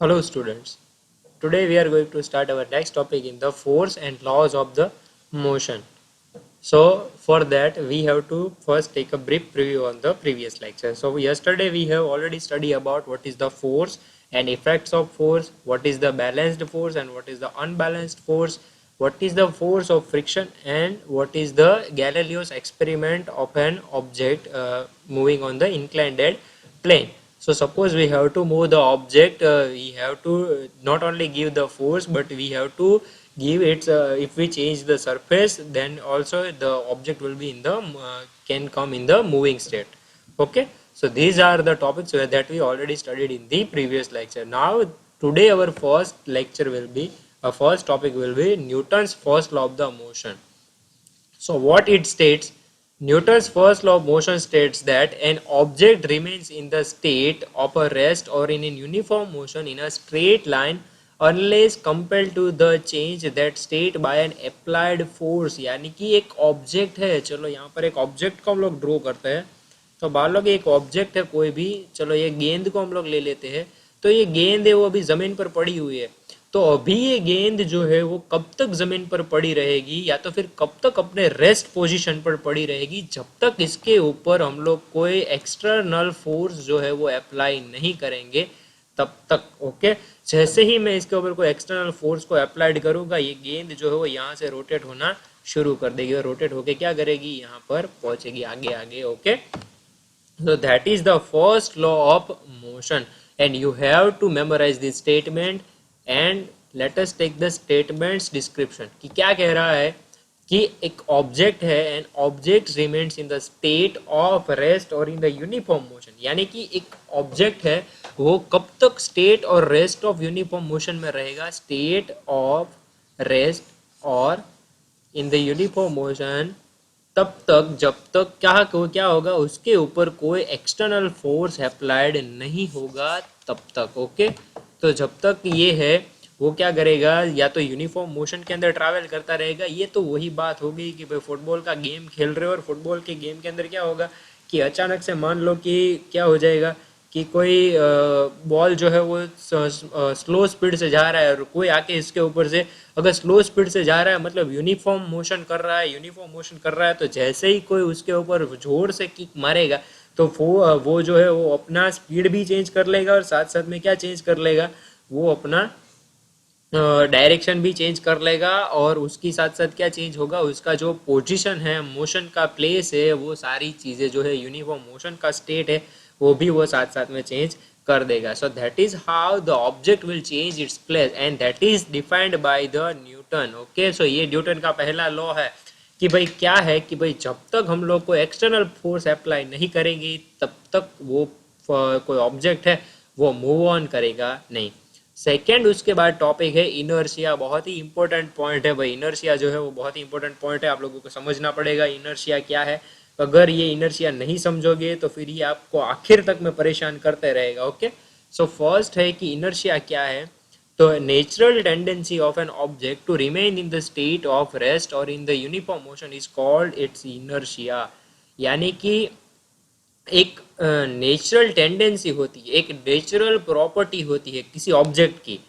Hello students. Today we are going to start our next topic in the force and laws of the motion. So for that we have to first take a brief preview on the previous lecture. So yesterday we have already studied about what is the force and effects of force, what is the balanced force and what is the unbalanced force, what is the force of friction and what is the Galileo's experiment of an object moving on the inclined plane. So suppose we have to move the object, we have to not only give the force but we have to give it, if we change the surface then also the object will be in the can come in the moving state. Okay, so these are the topics that we already studied in the previous lecture. Now today our first lecture will be, first topic will be Newton's first law of the motion. So what it states, Newton's first law of motion states that an object remains in the state of a rest or in a uniform motion in a straight line unless compelled to the change that state by an applied force. यानी कि एक object है, चलो यहाँ पर एक object को हम लोग ड्रॉ करते हैं, तो मान लो कि एक ऑब्जेक्ट है कोई भी, चलो ये गेंद को हम लोग ले लेते हैं, तो ये गेंद है वो अभी जमीन पर पड़ी हुई है, तो अभी ये गेंद जो है वो कब तक जमीन पर पड़ी रहेगी या तो फिर कब तक अपने रेस्ट पोजीशन पर पड़ी रहेगी, जब तक इसके ऊपर हम लोग कोई एक्सटर्नल फोर्स जो है वो अप्लाई नहीं करेंगे तब तक। ओके, जैसे ही मैं इसके ऊपर कोई एक्सटर्नल फोर्स को अप्लाइड करूंगा ये गेंद जो है वो यहाँ से रोटेट होना शुरू कर देगी और रोटेट होके क्या करेगी, यहाँ पर पहुंचेगी आगे आगे। Okay, so that is the first law of motion and you have to memorize this statement and let us take the statements description कि क्या कह रहा है कि एक ऑब्जेक्ट है and object remains in the state of rest और in the uniform motion, यानी कि एक ऑब्जेक्ट है वो कब तक स्टेट और रेस्ट ऑफ यूनिफॉर्म मोशन में रहेगा, स्टेट ऑफ रेस्ट और इन द यूनिफॉर्म मोशन तब तक जब तक क्या होगा, उसके ऊपर कोई एक्सटर्नल फोर्स अप्लाइड नहीं होगा तब तक। ओके, तो जब तक ये है वो क्या करेगा, या तो यूनिफॉर्म मोशन के अंदर ट्रैवल करता रहेगा। ये तो वही बात हो गई कि भाई फुटबॉल का गेम खेल रहे हो और फुटबॉल के गेम के अंदर क्या होगा कि अचानक से मान लो कि क्या हो जाएगा कि कोई बॉल जो है वो स्लो स्पीड से जा रहा है और कोई आके इसके ऊपर से अगर स्लो स्पीड से जा रहा है मतलब यूनिफॉर्म मोशन कर रहा है, यूनिफॉर्म मोशन कर रहा है, तो जैसे ही कोई उसके ऊपर जोर से किक मारेगा तो वो जो है वो अपना स्पीड भी चेंज कर लेगा और साथ साथ में क्या चेंज कर लेगा, वो अपना डायरेक्शन भी चेंज कर लेगा और उसकी साथ साथ क्या चेंज होगा, उसका जो पोजीशन है, मोशन का प्लेस है, वो सारी चीज़ें जो है यूनिफॉर्म मोशन का स्टेट है वो भी वो साथ साथ में चेंज कर देगा। So that is how the object will change its place and that is defined by the Newton. Okay, so ये न्यूटन का पहला लॉ है कि भाई क्या है कि भाई जब तक हम लोग को एक्सटर्नल फोर्स अप्लाई नहीं करेंगे तब तक वो कोई ऑब्जेक्ट है वो मूव ऑन करेगा नहीं। सेकेंड उसके बाद टॉपिक है इनर्शिया, बहुत ही इंपॉर्टेंट पॉइंट है भाई। इनर्शिया जो है वो बहुत ही इंपॉर्टेंट पॉइंट है, आप लोगों को समझना पड़ेगा इनर्शिया क्या है। अगर ये इनर्शिया नहीं समझोगे तो फिर ये आपको आखिर तक में परेशान करते रहेगा। ओके, सो फर्स्ट है कि इनर्शिया क्या है, तो natural tendency of an object to remain in the state of rest और in the uniform motion is called its inertia. यानी कि एक नेचुरल टेंडेंसी होती है, एक नेचुरल प्रॉपर्टी होती है किसी ऑब्जेक्ट की,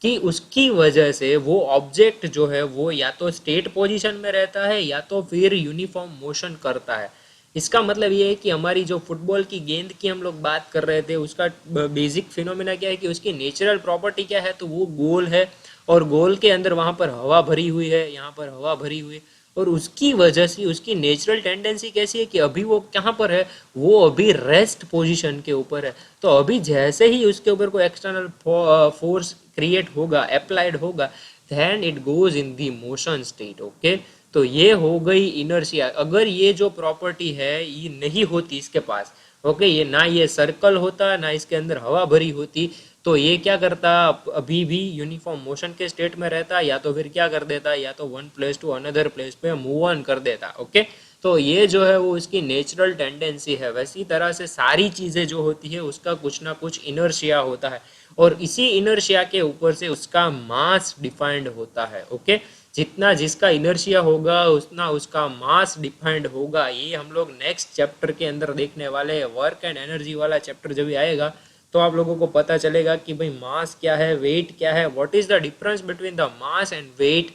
कि उसकी वजह से वो ऑब्जेक्ट जो है वो या तो स्टेट पोजीशन में रहता है या तो फिर यूनिफॉर्म मोशन करता है। इसका मतलब ये है कि हमारी जो फुटबॉल की गेंद की हम लोग बात कर रहे थे उसका बेसिक फिनोमेना क्या है कि उसकी नेचुरल प्रॉपर्टी क्या है, तो वो गोल है और गोल के अंदर वहां पर हवा भरी हुई है, यहाँ पर हवा भरी हुई है और उसकी वजह से उसकी नेचुरल टेंडेंसी कैसी है कि अभी वो कहाँ पर है, वो अभी रेस्ट पोजीशन के ऊपर है। तो अभी जैसे ही उसके ऊपर कोई एक्सटर्नल फोर्स क्रिएट होगा, अप्लाइड होगा, then it goes in the motion state. Okay, तो ये हो गई इनर्शिया। अगर ये जो प्रॉपर्टी है ये नहीं होती इसके पास, ओके, ये ना ये सर्कल होता ना इसके अंदर हवा भरी होती, तो ये क्या करता, अभी भी यूनिफॉर्म मोशन के स्टेट में रहता या तो फिर क्या कर देता, या तो one place to another place पे मूव ऑन कर देता। ओके, तो ये जो है वो इसकी नेचुरल टेंडेंसी है। वैसी तरह से सारी चीज़ें जो होती है उसका कुछ ना कुछ इनर्शिया होता है और इसी इनर्शिया के ऊपर से उसका मास डिफाइंड होता है। ओके, जितना जिसका इनर्शिया होगा उतना उसका मास डिफाइंड होगा। ये हम लोग नेक्स्ट चैप्टर के अंदर देखने वाले हैं, वर्क एंड एनर्जी वाला चैप्टर जब भी आएगा तो आप लोगों को पता चलेगा कि भाई मास क्या है, वेट क्या है, what is the difference between the mass and weight.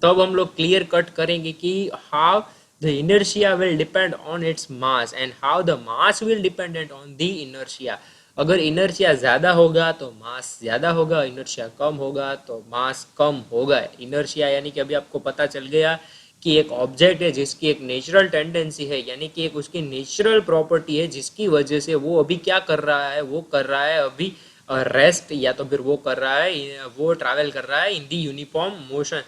तब हम लोग क्लियर कट करेंगे कि how the inertia will depend on its mass and how the mass will dependent on the inertia. अगर इनर्शिया ज्यादा होगा तो मास ज्यादा होगा, इनर्शिया कम होगा तो मास कम होगा। इनर्शिया यानी कि अभी आपको पता चल गया कि एक ऑब्जेक्ट है जिसकी एक नेचुरल टेंडेंसी है, यानी कि एक उसकी नेचुरल प्रॉपर्टी है जिसकी वजह से वो अभी क्या कर रहा है, वो कर रहा है अभी रेस्ट, या तो फिर वो कर रहा है, वो ट्रैवल कर रहा है इन दी यूनिफॉर्म मोशन।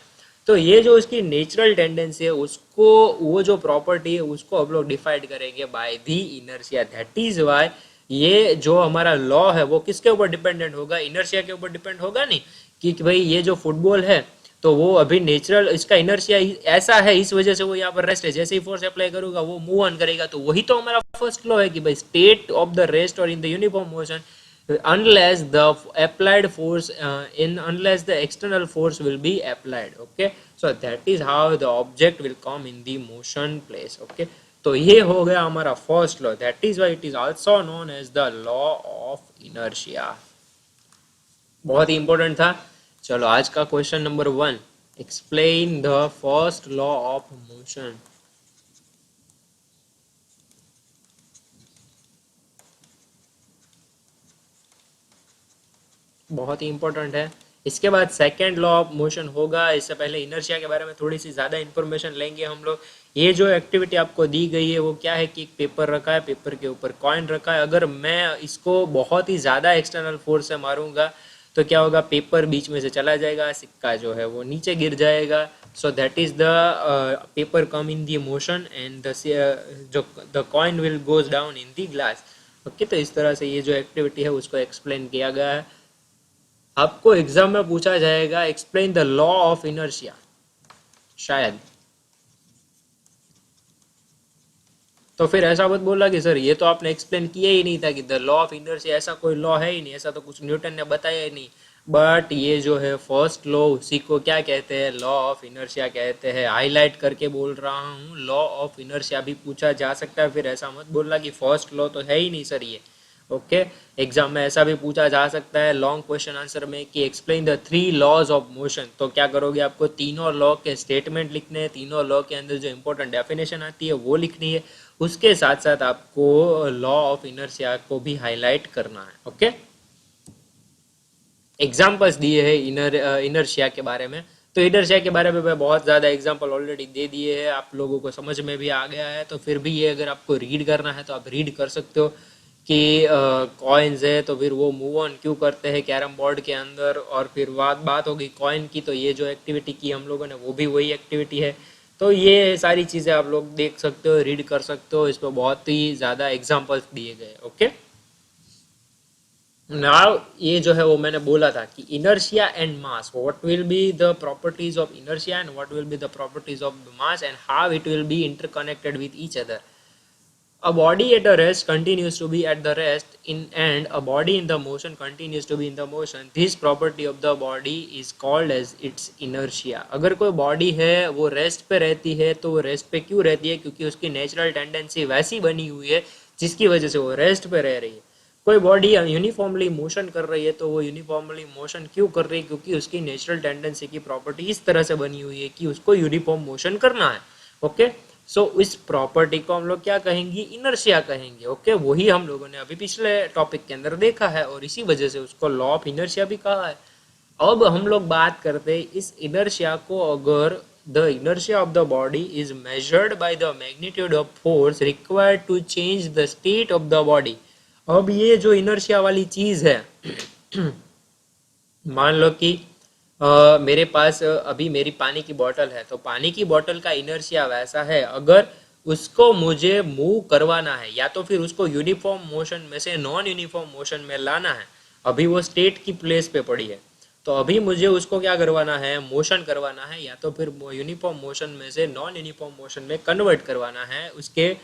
तो ये जो उसकी नेचुरल टेंडेंसी है उसको, वो जो प्रॉपर्टी है उसको हम लोग डिफाइड करेंगे by the inertia. That is why ये जो हमारा लॉ है वो किसके ऊपर डिपेंडेंट होगा, इनर्शिया के ऊपर डिपेंड होगा नहीं कि भाई ये जो फुटबॉल है तो वो अभी नेचुरल इसका इनर्शिया ऐसा है, इस वजह से वो यहाँ पर रेस्ट है, जैसे ही फोर्स अप्लाई करूंगा वो मूव ऑन करेगा। तो वही तो हमारा फर्स्ट लॉ है कि भाई स्टेट ऑफ द रेस्ट और in the uniform motion unless the applied force unless the external force will be applied. Okay, so that is how the object will come in the motion place. Okay, तो ये हो गया हमारा first law, that is why it is also known as the law of inertia. बहुत ही important था। चलो आज का question number 1, explain the first law of motion. बहुत ही इंपॉर्टेंट है। इसके बाद सेकेंड लॉ ऑफ मोशन होगा। इससे पहले इनर्शिया के बारे में थोड़ी सी ज़्यादा इन्फॉर्मेशन लेंगे हम लोग। ये जो एक्टिविटी आपको दी गई है वो क्या है कि एक पेपर रखा है, पेपर के ऊपर कॉइन रखा है। अगर मैं इसको बहुत ही ज़्यादा एक्सटर्नल फोर्स से मारूंगा तो क्या होगा, पेपर बीच में से चला जाएगा, सिक्का जो है वो नीचे गिर जाएगा। So that is the paper come in the motion and जो the coin will goes down in the glass. Okay, तो इस तरह से ये जो एक्टिविटी है उसको एक्सप्लेन किया गया है। आपको एग्जाम में पूछा जाएगा explain the law of inertia, शायद। तो फिर ऐसा मत बोला कि सर ये तो आपने एक्सप्लेन किया ही नहीं था कि द लॉ ऑफ इनर्शिया, ऐसा कोई लॉ है ही नहीं, ऐसा तो कुछ न्यूटन ने बताया ही नहीं। बट ये जो है फर्स्ट लॉ, उसी को क्या कहते हैं, लॉ ऑफ इनर्शिया कहते हैं। हाईलाइट करके बोल रहा हूँ, लॉ ऑफ इनर्शिया भी पूछा जा सकता है। फिर ऐसा मत बोलना कि फर्स्ट लॉ तो है ही नहीं सर ये। ओके, एग्जाम में ऐसा भी पूछा जा सकता है लॉन्ग क्वेश्चन आंसर में कि explain the 3 laws of motion. तो क्या करोगे, आपको तीनों लॉ के स्टेटमेंट लिखने हैं, तीनों लॉ के अंदर जो इंपॉर्टेंट डेफिनेशन आती है वो लिखनी है। उसके साथ साथ आपको लॉ ऑफ इनर्शिया को भी हाईलाइट करना है। ओके, एग्जाम्पल्स दिए हैं इनर्शिया के बारे में। तो इनर्शिया के बारे में मैं बहुत ज़्यादा एग्जाम्पल ऑलरेडी दे दिए हैं, आप लोगों को समझ में भी आ गया है। तो फिर भी ये अगर आपको रीड करना है तो आप रीड कर सकते हो कि कॉइन्स है तो फिर वो मूव ऑन क्यों करते हैं कैरम बोर्ड के अंदर। और फिर बात हो गई कॉइन की, तो ये जो एक्टिविटी की हम लोगों ने वो भी वही एक्टिविटी है। तो ये सारी चीज़ें आप लोग देख सकते हो, रीड कर सकते हो, इस पर बहुत ही ज़्यादा एग्जाम्पल्स दिए गए। ओके, नाउ ये जो है वो मैंने बोला था कि inertia and mass, what will be the properties of inertia and what will be the properties of mass and how it will be interconnected with each other. A body at a rest continues to be at the rest and a body in the motion continues to be in the motion. This property of the body is called as its inertia. अगर कोई body है वो rest पे रहती है तो वो rest पे क्यों रहती है, क्योंकि उसकी नेचुरल टेंडेंसी वैसी बनी हुई है जिसकी वजह से वो रेस्ट पे रह रही है। कोई बॉडी यूनिफॉर्मली मोशन कर रही है तो वो यूनिफॉर्मली मोशन क्यों कर रही है, क्योंकि उसकी नेचुरल टेंडेंसी की प्रॉपर्टी इस तरह से बनी हुई है कि उसको यूनिफॉर्म मोशन करना है। ओके, सो इस प्रॉपर्टी को हम लोग क्या कहेंगे, इनर्शिया कहेंगे। ओके, वही हम लोगों ने अभी पिछले टॉपिक के अंदर देखा है और इसी वजह से उसको लॉ ऑफ इनर्शिया भी कहा है। अब हम लोग बात करते हैं इस इनर्शिया को, अगर the inertia of the body is measured by the magnitude of force required to change the state of the body. अब ये जो इनर्शिया वाली चीज है मान लो कि मेरे पास अभी मेरी पानी की बोतल है, तो पानी की बोतल का इनर्शिया वैसा है, अगर उसको मुझे मूव करवाना है या तो फिर उसको यूनिफॉर्म मोशन में से नॉन यूनिफॉर्म मोशन में लाना है, अभी वो स्टेट की प्लेस पे पड़ी है, तो अभी मुझे उसको क्या करवाना है, मोशन करवाना है, या तो फिर यूनिफॉर्म मोशन में से नॉन यूनिफॉर्म मोशन में कन्वर्ट करवाना है उसके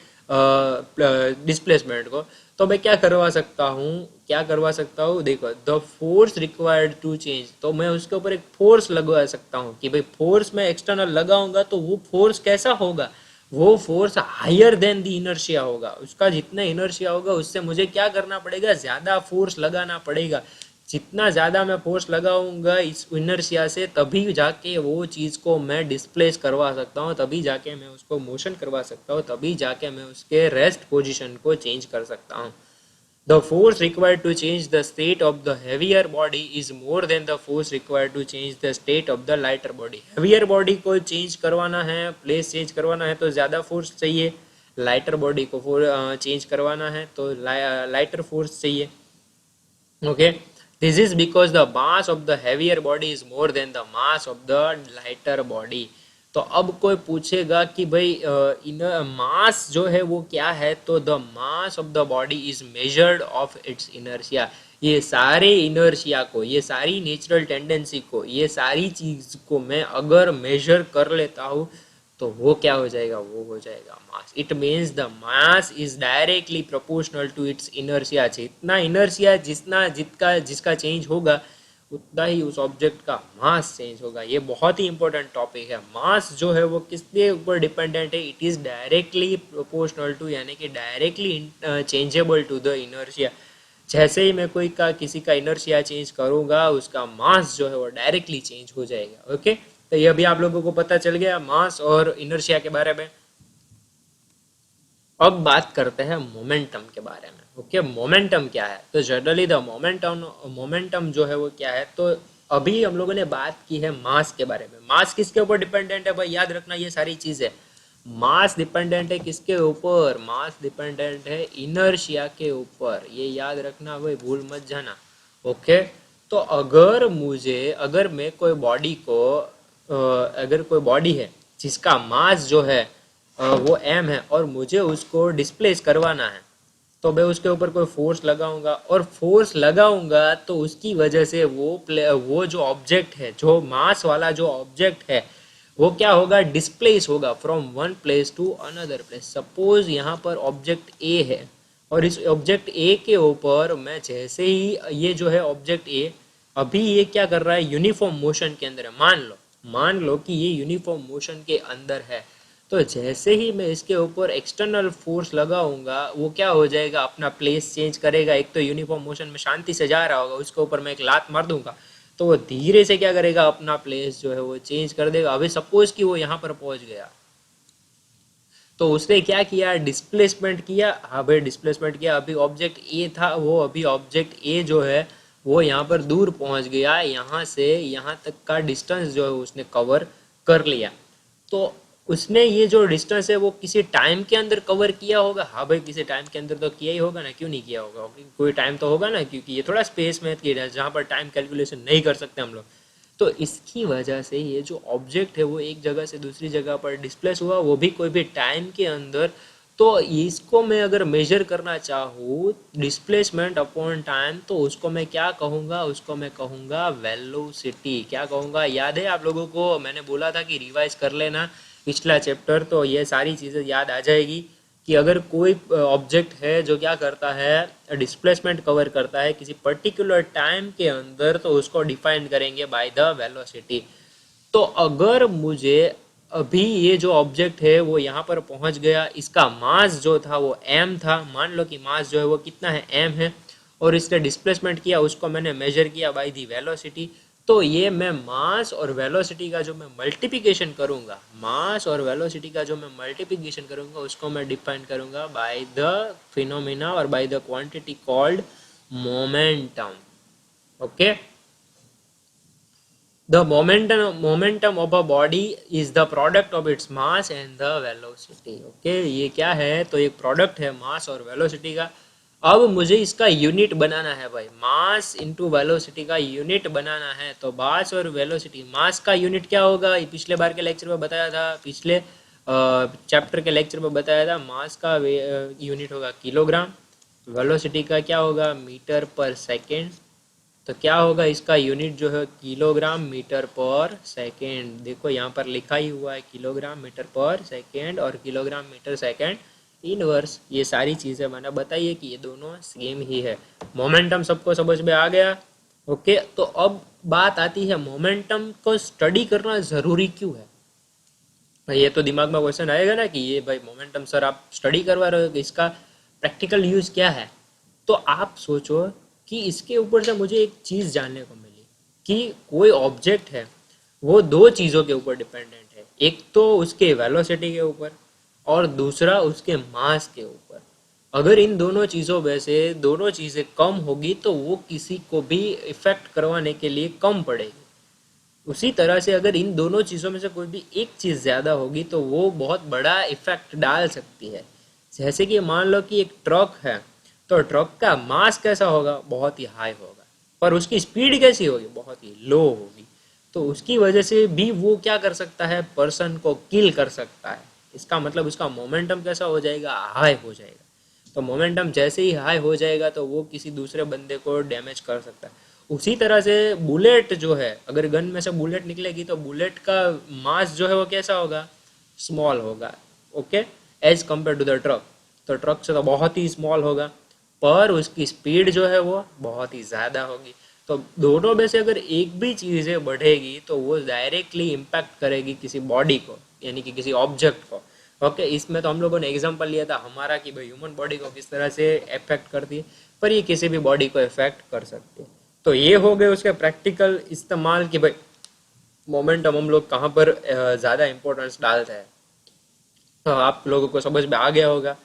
डिस्प्लेसमेंट को। तो मैं क्या करवा सकता हूँ, क्या करवा सकता हूँ, देखो, the force required to change, तो मैं उसके ऊपर एक फोर्स लगवा सकता हूँ कि भाई फोर्स मैं एक्सटर्नल लगाऊंगा तो वो फोर्स कैसा होगा, वो force higher than the inertia होगा, उसका जितना इनर्शिया होगा उससे मुझे क्या करना पड़ेगा, ज्यादा फोर्स लगाना पड़ेगा। जितना ज्यादा मैं फोर्स लगाऊंगा इस इनर्शिया से, तभी जाके वो चीज को मैं डिस्प्लेस करवा सकता हूँ, तभी जाके मैं उसको मोशन करवा सकता हूँ, तभी जाके मैं उसके रेस्ट पोजिशन को चेंज कर सकता हूँ। The force required to change the state of the heavier body is more than the force required to change the state of the lighter body. heavier body को चेंज करवाना है, place change करवाना है तो ज़्यादा फोर्स चाहिए, lighter body को change करवाना है तो लाइटर फोर्स चाहिए। Okay, this is because the mass of the heavier body is more than the mass of the lighter body. तो अब कोई पूछेगा कि भाई इन मास जो है वो क्या है, तो the mass of the body is measured of its inertia. ये सारे इनर्शिया को, ये सारी नेचुरल टेंडेंसी को, ये सारी चीज को मैं अगर मेजर कर लेता हूँ तो वो क्या हो जाएगा, वो हो जाएगा mass. It means the mass is directly proportional to its inertia. जितना इनर्शिया जिसका चेंज होगा उतना ही उस ऑब्जेक्ट का मास चेंज होगा। ये बहुत ही इंपॉर्टेंट टॉपिक है। मास जो है वो किसके ऊपर डिपेंडेंट है, it is directly proportional to, यानी कि directly changeable to the inertia. जैसे ही मैं किसी का इनर्शिया चेंज करूंगा, उसका मास जो है वो डायरेक्टली चेंज हो जाएगा। ओके, तो ये अभी आप लोगों को पता चल गया मास और इनर्शिया के बारे में। अब बात करते हैं मोमेंटम के बारे में। ओके, मोमेंटम क्या है, तो जनरली द मोमेंटम जो है वो क्या है, तो अभी हम लोगों ने बात की है मास के बारे में। मास किसके ऊपर डिपेंडेंट है भाई, याद रखना ये सारी चीजें। मास डिपेंडेंट है किसके ऊपर, मास डिपेंडेंट है इनर्शिया के ऊपर, ये याद रखना भाई, भूल मत जाना। ओके, तो अगर मैं कोई बॉडी को अगर कोई बॉडी है जिसका मास जो है वो एम है और मुझे उसको डिस्प्लेस करवाना है, तो मैं उसके ऊपर कोई फोर्स लगाऊंगा, और फोर्स लगाऊंगा तो उसकी वजह से वो जो ऑब्जेक्ट है, जो मास वाला जो ऑब्जेक्ट है, वो क्या होगा, डिस्प्लेस होगा from one place to another place. Suppose यहाँ पर ऑब्जेक्ट ए है और इस ऑब्जेक्ट ए के ऊपर मैं जैसे ही, ये जो है ऑब्जेक्ट ए अभी ये क्या कर रहा है, यूनिफॉर्म मोशन के अंदर है। मान लो कि ये यूनिफॉर्म मोशन के अंदर है, तो जैसे ही मैं इसके ऊपर एक्सटर्नल फोर्स लगाऊंगा, वो क्या हो जाएगा, अपना प्लेस चेंज करेगा। एक तो यूनिफॉर्म मोशन में शांति से जा रहा होगा, उसके ऊपर मैं एक लात मार दूंगा तो वो धीरे से क्या करेगा, अपना प्लेस जो है वो चेंज कर देगा। अभी सपोज कि वो यहाँ पर पहुंच गया, तो उसने क्या किया, डिस्प्लेसमेंट किया। हाँ भाई, डिस्प्लेसमेंट किया। अभी ऑब्जेक्ट ए था, वो अभी ऑब्जेक्ट ए जो है वो यहाँ पर दूर पहुंच गया, यहाँ से यहाँ तक का डिस्टेंस जो है उसने कवर कर लिया। तो उसने ये जो डिस्टेंस है वो किसी टाइम के अंदर कवर किया होगा। हाँ भाई, किसी टाइम के अंदर तो किया ही होगा ना, क्यों नहीं किया होगा, कोई टाइम तो होगा ना, क्योंकि ये थोड़ा स्पेस में किया जहाँ पर टाइम कैलकुलेशन नहीं कर सकते हम लोग। तो इसकी वजह से ये जो ऑब्जेक्ट है वो एक जगह से दूसरी जगह पर डिस्प्लेस हुआ, वो भी कोई भी टाइम के अंदर। तो इसको मैं अगर मेजर करना चाहूँ डिस्प्लेसमेंट अपॉन टाइम, तो उसको मैं क्या कहूँगा, उसको मैं कहूँगा वेलोसिटी। क्या कहूँगा, याद है आप लोगों को, मैंने बोला था कि रिवाइज कर लेना पिछला चैप्टर, तो ये सारी चीज़ें याद आ जाएगी कि अगर कोई ऑब्जेक्ट है जो क्या करता है, डिस्प्लेसमेंट कवर करता है किसी पर्टिकुलर टाइम के अंदर, तो उसको डिफाइन करेंगे बाय द वेलोसिटी। तो अगर मुझे अभी ये जो ऑब्जेक्ट है वो यहाँ पर पहुँच गया, इसका मास जो था वो m था, मान लो कि मास जो है वो कितना है, m है, और इसका डिस्प्लेसमेंट किया, उसको मैंने मेजर किया बाय दी वेलोसिटी। तो ये मैं मास और वेलोसिटी का जो मैं मल्टीप्लिकेशन करूंगा, मास और वेलोसिटी का जो मैं मल्टीप्लिकेशन करूंगा, उसको मैं डिफाइन करूंगा बाय द फिनोमिना और by the quantity called momentum. Okay, the momentum of a body is the product of its mass and the velocity. Okay, ये क्या है, तो एक प्रोडक्ट है मास और वेलोसिटी का। अब मुझे इसका यूनिट बनाना है भाई, मास इंटू वेलोसिटी का यूनिट बनाना है। तो मास और वेलोसिटी, मास का यूनिट क्या होगा, पिछले बार के लेक्चर में बताया था, पिछले चैप्टर के लेक्चर में बताया था, मास का यूनिट होगा किलोग्राम, वेलोसिटी का क्या होगा, मीटर पर सेकेंड। तो क्या होगा, इसका यूनिट जो है किलोग्राम मीटर पर सेकेंड। देखो यहाँ पर लिखा ही हुआ है किलोग्राम मीटर पर सेकेंड और किलोग्राम मीटर सेकेंड इनवर्स। ये सारी चीज़ें मैंने बताई है कि ये दोनों सेम ही है। मोमेंटम सबको समझ में आ गया। ओके, तो अब बात आती है मोमेंटम को स्टडी करना ज़रूरी क्यों है। भाई ये तो दिमाग में क्वेश्चन आएगा ना कि ये भाई मोमेंटम सर आप स्टडी करवा रहे हो कि इसका प्रैक्टिकल यूज क्या है। तो आप सोचो कि इसके ऊपर से मुझे एक चीज जानने को मिली कि कोई ऑब्जेक्ट है वो दो चीजों के ऊपर डिपेंडेंट है, एक तो उसके वेलोसिटी के ऊपर और दूसरा उसके मास के ऊपर। अगर इन दोनों चीजों में से दोनों चीजें कम होगी तो वो किसी को भी इफेक्ट करवाने के लिए कम पड़ेगी। उसी तरह से अगर इन दोनों चीज़ों में से कोई भी एक चीज़ ज़्यादा होगी तो वो बहुत बड़ा इफेक्ट डाल सकती है। जैसे कि मान लो कि एक ट्रक है, तो ट्रक का मास कैसा होगा, बहुत ही हाई होगा, पर उसकी स्पीड कैसी होगी, बहुत ही लो होगी। तो उसकी वजह से भी वो क्या कर सकता है, पर्सन को किल कर सकता है। इसका मतलब उसका मोमेंटम कैसा हो जाएगा, हाई हो जाएगा। तो मोमेंटम जैसे ही हाई हो जाएगा तो वो किसी दूसरे बंदे को डैमेज कर सकता है। उसी तरह से बुलेट जो है, अगर गन में से बुलेट निकलेगी तो बुलेट का मास जो है वो कैसा होगा, स्मॉल होगा। Okay, as compare to the truck. तो ट्रक से तो बहुत ही स्मॉल होगा, पर उसकी स्पीड जो है वो बहुत ही ज़्यादा होगी। तो दोनों में से अगर एक भी चीज़ें बढ़ेगी तो वो डायरेक्टली इम्पैक्ट करेगी किसी बॉडी को, यानी कि किसी ऑब्जेक्ट को। ओके, इसमें तो हम लोगों ने एग्जांपल लिया था हमारा कि भाई ह्यूमन बॉडी को किस तरह से इफेक्ट करती है, पर ये किसी भी बॉडी को इफेक्ट कर सकती है। तो ये हो गए उसके प्रैक्टिकल इस्तेमाल कि भाई मोमेंटम हम लोग कहाँ पर ज़्यादा इंपॉर्टेंस डालते हैं। तो आप लोगों को समझ में आ गया होगा।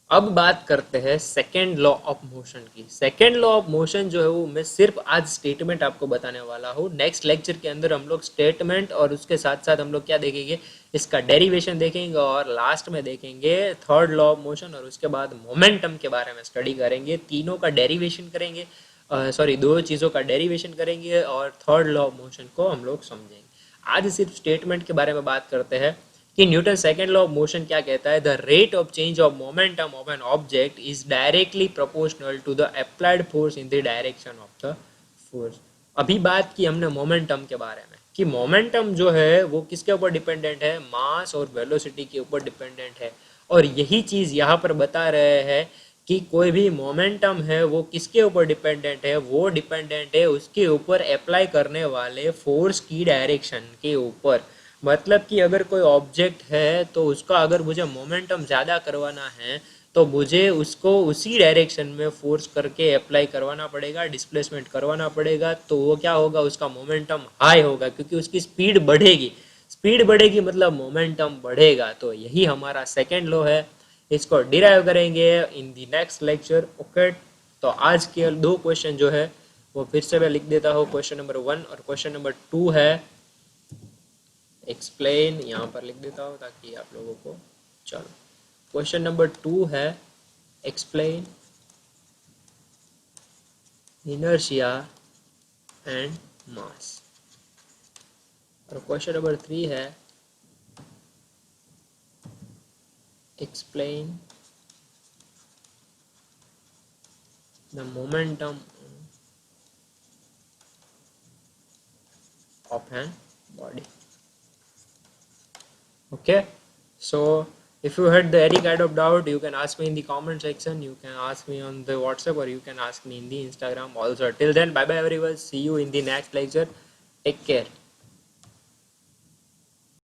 अब बात करते हैं सेकेंड लॉ ऑफ मोशन की। सेकेंड लॉ ऑफ मोशन जो है वो मैं सिर्फ आज स्टेटमेंट आपको बताने वाला हूँ। नेक्स्ट लेक्चर के अंदर हम लोग स्टेटमेंट और उसके साथ साथ हम लोग क्या देखेंगे, इसका डेरिवेशन देखेंगे और लास्ट में देखेंगे थर्ड लॉ ऑफ मोशन, और उसके बाद मोमेंटम के बारे में स्टडी करेंगे। तीनों का डेरिवेशन करेंगे, सॉरी दो चीज़ों का डेरिवेशन करेंगे और थर्ड लॉ ऑफ मोशन को हम लोग समझेंगे। आज सिर्फ स्टेटमेंट के बारे में बात करते हैं कि Newton second law of motion क्या कहता है, the rate of change of momentum of an object is directly proportional to the applied force in the direction of the force. अभी बात की हमने मोमेंटम के बारे में कि मोमेंटम जो है वो किसके ऊपर डिपेंडेंट है, मास और वेलोसिटी के ऊपर डिपेंडेंट है। और यही चीज यहाँ पर बता रहे हैं कि कोई भी मोमेंटम है वो किसके ऊपर डिपेंडेंट है, वो डिपेंडेंट है उसके ऊपर अप्लाई करने वाले फोर्स की डायरेक्शन के ऊपर। मतलब कि अगर कोई ऑब्जेक्ट है तो उसका अगर मुझे मोमेंटम ज़्यादा करवाना है तो मुझे उसको उसी डायरेक्शन में फोर्स करके अप्लाई करवाना पड़ेगा, डिस्प्लेसमेंट करवाना पड़ेगा। तो वो क्या होगा, उसका मोमेंटम हाई होगा क्योंकि उसकी स्पीड बढ़ेगी। स्पीड बढ़ेगी मतलब मोमेंटम बढ़ेगा। तो यही हमारा सेकेंड लॉ है, इसको डिराइव करेंगे इन दी नेक्स्ट लेक्चर। ओके, तो आज के दो क्वेश्चन जो है वो फिर से मैं लिख देता हूँ। क्वेश्चन नंबर 1 और क्वेश्चन नंबर 2 है एक्सप्लेन, यहाँ पर लिख देता हूँ ताकि आप लोगों को, चलो क्वेश्चन नंबर 2 है एक्सप्लेन इनर्शिया एंड मास, और क्वेश्चन नंबर 3 है explain the momentum of an body. Okay, so if you had any kind of doubt you can ask me in the comment section, you can ask me on the WhatsApp, or you can ask me in the Instagram also. Till then, bye bye everyone, see you in the next lecture, take care.